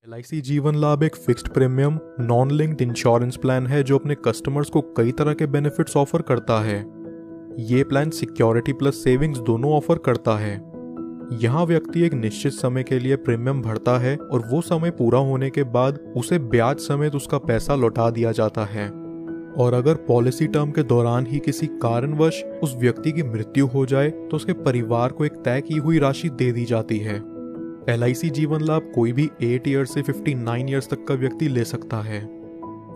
LIC जीवन लाभ एक fixed premium non linked insurance plan है जो अपने कस्टमर्स को कई तरह के बेनिफिट्स ऑफर करता है। ये प्लान सिक्योरिटी प्लस सेविंग्स दोनों ऑफर करता है। यहाँ व्यक्ति एक निश्चित समय के लिए प्रीमियम भरता है और वो समय पूरा होने के बाद उसे ब्याज समेत उसका पैसा लौटा दिया जाता है। और अगर पॉलिसी टर्म के दौरान ही किसी कारणवश उस व्यक्ति की मृत्यु हो जाए तो उसके परिवार को एक तय की हुई राशि दे दी जाती है। LIC जीवन लाभ कोई भी 8 ईयर से 59 ईयर्स तक का व्यक्ति ले सकता है।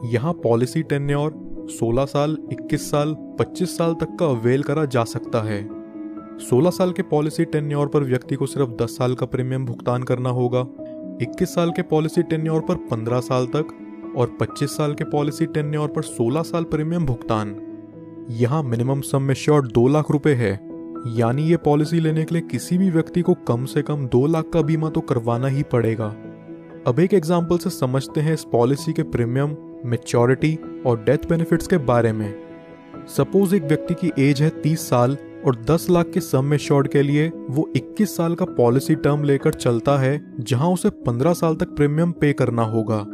यहाँ पॉलिसी टेन्योर 16 साल, 21 साल, 25 साल तक का अवेल करा जा सकता है। 16 साल के पॉलिसी टेन्योर पर व्यक्ति को सिर्फ 10 साल का प्रीमियम भुगतान करना होगा। 21 साल के पॉलिसी टेन्योर पर 15 साल तक और 25 साल के पॉलिसी टेन्योर पर 16 साल प्रीमियम भुगतान। यहाँ मिनिमम सम एश्योर्ड 2 लाख रुपए है, यानी ये पॉलिसी लेने के लिए किसी भी व्यक्ति को कम से कम 2 लाख का बीमा तो करवाना ही पड़ेगा। अब एक एग्जाम्पल से समझते हैं इस पॉलिसी के प्रीमियम, मैच्योरिटी और डेथ बेनिफिट्स के बारे में। सपोज एक व्यक्ति की एज है 30 साल और 10 लाख के सम एश्योर्ड के लिए वो 21 साल का पॉलिसी टर्म लेकर चलता है, जहां उसे 15 साल तक प्रीमियम पे करना होगा।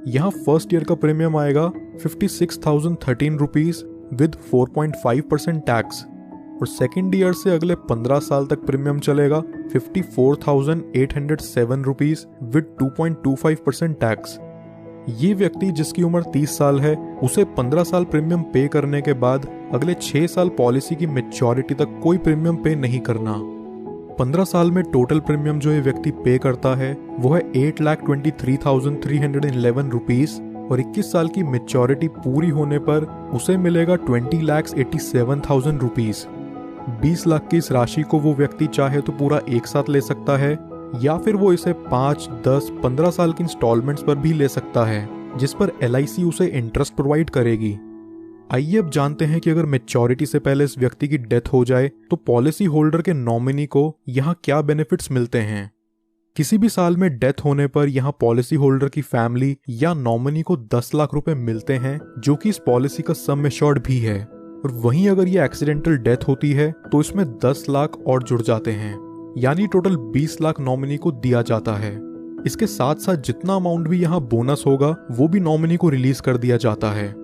यहाँ फर्स्ट ईयर का प्रीमियम आएगा 56,013 रुपीज विद 4.5% टैक्स और सेकेंड ईयर से अगले 15 साल तक प्रीमियम चलेगा 54,807 रुपीज विद 2.25% टैक्स। ये व्यक्ति जिसकी उम्र 30 साल है उसे 15 साल प्रीमियम पे करने के बाद अगले 6 साल पॉलिसी की मैच्योरिटी तक कोई प्रीमियम पे नहीं करना। 15 साल में टोटल प्रीमियम जो ये व्यक्ति पे करता है वो है 8,23,311 रुपीज और 21 साल की मैच्योरिटी पूरी होने पर उसे मिलेगा 20,87,000 रुपीज। 20 लाख की इस राशि को वो व्यक्ति चाहे तो पूरा एक साथ ले सकता है या फिर वो इसे 5, 10, 15 साल की इंस्टॉलमेंट्स पर भी ले सकता है, जिस पर LIC उसे इंटरेस्ट प्रोवाइड करेगी। आइए अब जानते हैं कि अगर मैच्योरिटी से पहले इस व्यक्ति की डेथ हो जाए तो पॉलिसी होल्डर के नॉमिनी को यहाँ क्या बेनिफिट्स मिलते हैं। किसी भी साल में डेथ होने पर यहाँ पॉलिसी होल्डर की फैमिली या नॉमिनी को 10 लाख रुपए मिलते हैं, जो कि इस पॉलिसी का सम एश्योर्ड भी है। और वहीं अगर ये एक्सीडेंटल डेथ होती है तो इसमें 10 लाख और जुड़ जाते हैं, यानी टोटल 20 लाख नॉमिनी को दिया जाता है। इसके साथ साथ जितना अमाउंट भी यहाँ बोनस होगा वो भी नॉमिनी को रिलीज कर दिया जाता है।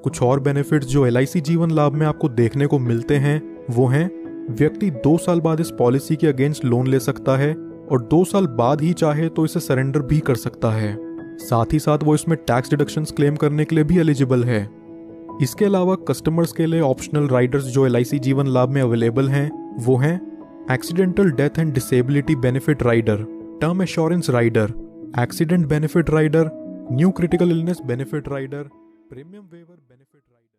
कुछ और बेनिफिट्स जो LIC जीवन लाभ में आपको देखने को मिलते हैं वो हैं, व्यक्ति 2 साल बाद इस पॉलिसी के अगेंस्ट लोन ले सकता है और 2 साल बाद ही चाहे तो इसे सरेंडर भी कर सकता है। साथ ही साथ वो इसमें टैक्स डिडक्शंस क्लेम करने के लिए भी एलिजिबल है। इसके अलावा कस्टमर्स के लिए ऑप्शनल राइडर्स जो LIC जीवन लाभ में अवेलेबल हैं वो हैं accidental death and disability benefit rider, term assurance rider, accident benefit rider, new critical illness benefit rider, premium waiver benefit rider.